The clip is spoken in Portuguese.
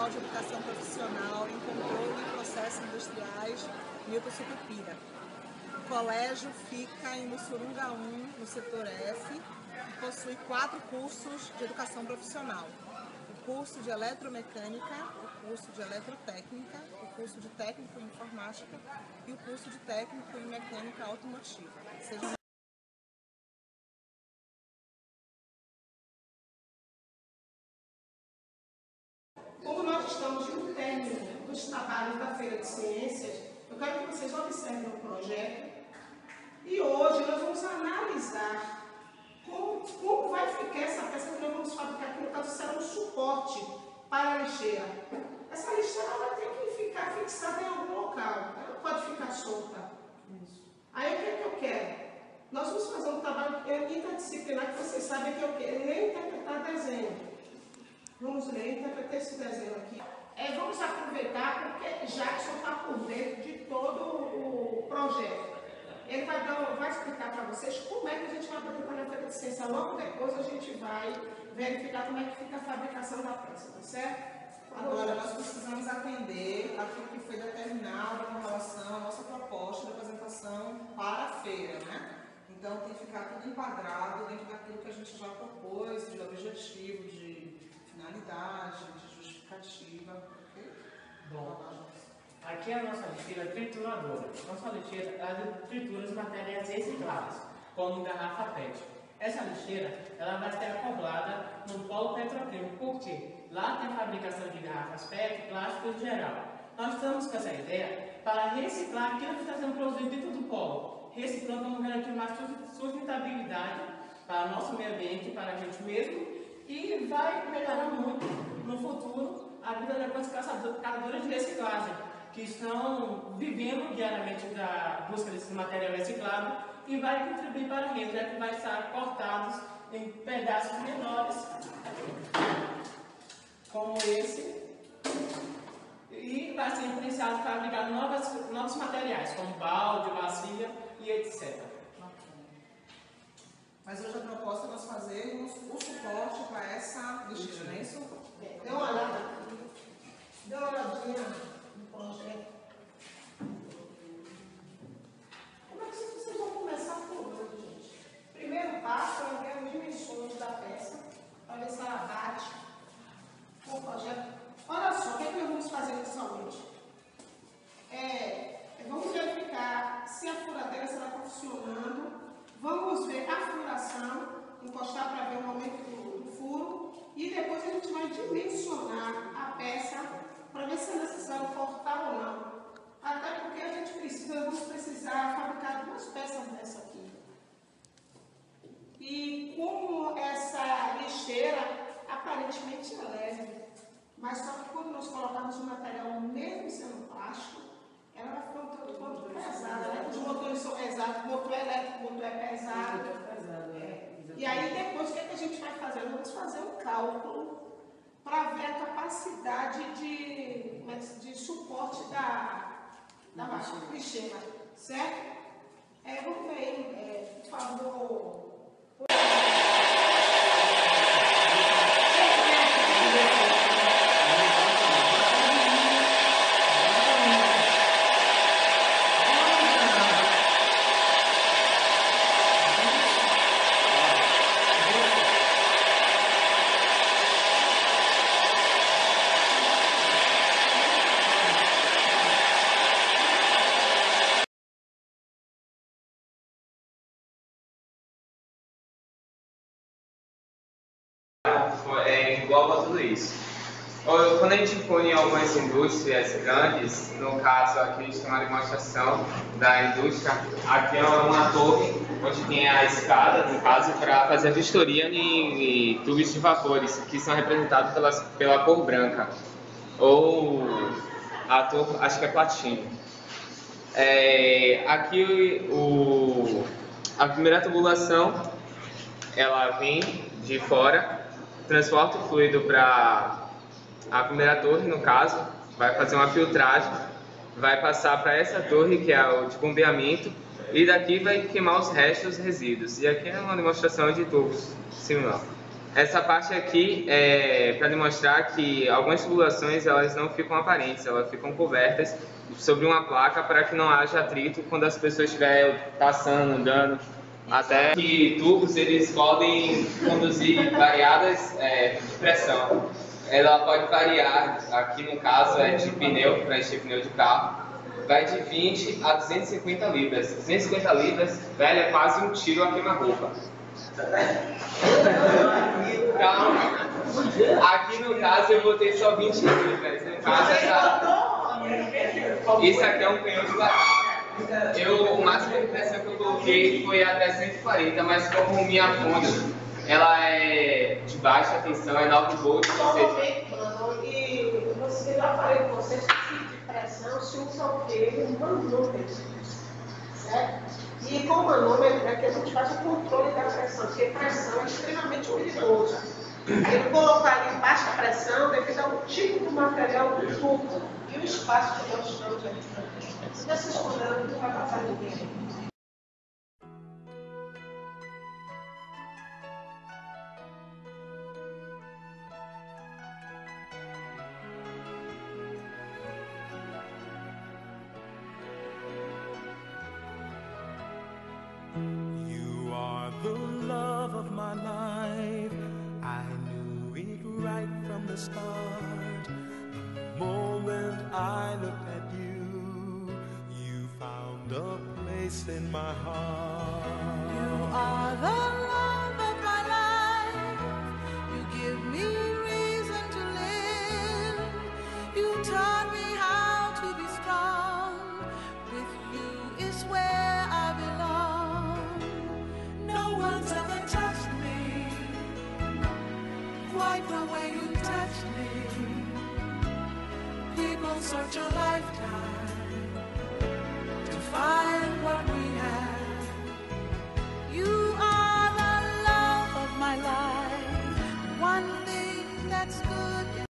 Nacional de Educação Profissional em Controle e Processos Industriais, Milton Sucupira. O colégio fica em Mussurunga 1, no setor F, e possui 4 cursos de educação profissional. O curso de eletromecânica, o curso de eletrotécnica, o curso de técnico em informática e o curso de técnico em mecânica automotiva. Como nós estamos no término dos trabalhos da Feira de Ciências, eu quero que vocês observem o projeto e hoje nós vamos analisar como vai ficar essa peça que nós vamos fabricar aqui, no caso será um suporte para a lixeira. Essa lixeira vai ter que ficar fixada em algum local, ela não pode ficar solta. Aí o que é que eu quero? Nós vamos fazer um trabalho interdisciplinar que vocês sabem que eu quero ler e interpretar desenho. Vamos ler e interpretar esse desenho aqui. Vamos aproveitar porque Jackson está por dentro de todo o projeto. Ele vai explicar para vocês como é que a gente vai apresentar na Feira de Ciência. Logo depois a gente vai verificar como é que fica a fabricação da peça, tá certo? Agora nós precisamos atender aquilo que foi determinado com relação à nossa proposta de apresentação para a feira, né? Então tem que ficar tudo enquadrado dentro daquilo que a gente já propôs, de objetivo, de finalidade, de justificativa. Okay? Bom, aqui é a nossa lixeira trituradora. Nossa lixeira tritura os materiais recicláveis, como garrafa PET. Essa lixeira ela vai ser acoplada no polo petroquímico, porque lá tem fabricação de garrafas PET, plástico em geral. Nós estamos com essa ideia para reciclar aquilo que está sendo produzido dentro do polo. Reciclando, vamos garantir uma sustentabilidade para o nosso meio ambiente, para a gente mesmo, e vai melhorar muito no futuro a vida das catadores de reciclagem, que estão vivendo diariamente da busca desse material reciclado e vai contribuir para a rede, já que vai estar cortados em pedaços menores, como esse, e vai ser influenciado para fabricar novos materiais, como balde, bacia e etc. Mas hoje a proposta é nós fazermos o suporte para essa lixeira, não é isso? Dê uma olhadinha no projeto. Como é que vocês vão começar por hoje, gente? Primeiro passo é ver as dimensões da peça, para ver se ela bate com o projeto. Olha só, o que é que nós vamos fazer inicialmente? Vamos verificar se a furadeira está funcionando. Vamos ver a furação, encostar para ver o momento do furo e depois a gente vai dimensionar a peça para ver se é necessário cortar ou não. Até porque a gente vamos precisar fabricar 2 peças dessa aqui. E como essa lixeira aparentemente é leve, mas só que quando nós colocarmos o material mesmo sendo plástico, ela vai ficar um tanto pesada, né? Os motores são pesados, o motor elétrico, o motor é pesado. E aí depois o que a gente vai fazer? Nós vamos fazer um cálculo para ver a capacidade de suporte da lixeira, certo? Vamos ver aí, por favor. Engloba tudo isso. Quando a gente for em algumas indústrias grandes, no caso aqui a gente tem uma demonstração da indústria, aqui é uma torre onde tem a escada, no caso, para fazer a vistoria em tubos de vapores, que são representados pela cor branca, ou a cor, acho que é platino. Aqui a primeira tubulação, ela vem de fora, transporta o fluido para a primeira torre, no caso, vai fazer uma filtragem, vai passar para essa torre, que é o de bombeamento, e daqui vai queimar os restos, os resíduos. E aqui é uma demonstração de tubos similar. Essa parte aqui é para demonstrar que algumas tubulações elas não ficam aparentes, elas ficam cobertas sobre uma placa para que não haja atrito quando as pessoas estiverem passando, andando. Até que tubos eles podem conduzir variadas de pressão. Ela pode variar, aqui no caso é de pneu, para encher pneu de carro, vai de 20 a 250 libras. 250 libras, velho, é quase um tiro a queima-roupa. Aqui no caso eu botei só 20 libras. No caso, esse aqui é um canhão de garrafa. O máximo de pressão que eu coloquei foi até 140, mas como minha fonte ela é de baixa tensão, é 9 volts. E você já falei com vocês que tipo de pressão se usa o quê? Um manômetro, certo? E com o manômetro é que a gente faz o controle da pressão, porque pressão é extremamente perigoso. Ele colocar em baixa pressão devido ao tipo do material do tubo e o espaço que nós estamos aqui. Se vocês puderem, não vai passar ninguém. You are the love of my life. I knew it right from the start. The moment I looked at you, you found a place in my heart. You are the love of my life. You give me reason to live. You taught me how to be strong. With you is where I belong. No one's ever touched me quite the way you touched me. People search a lifetime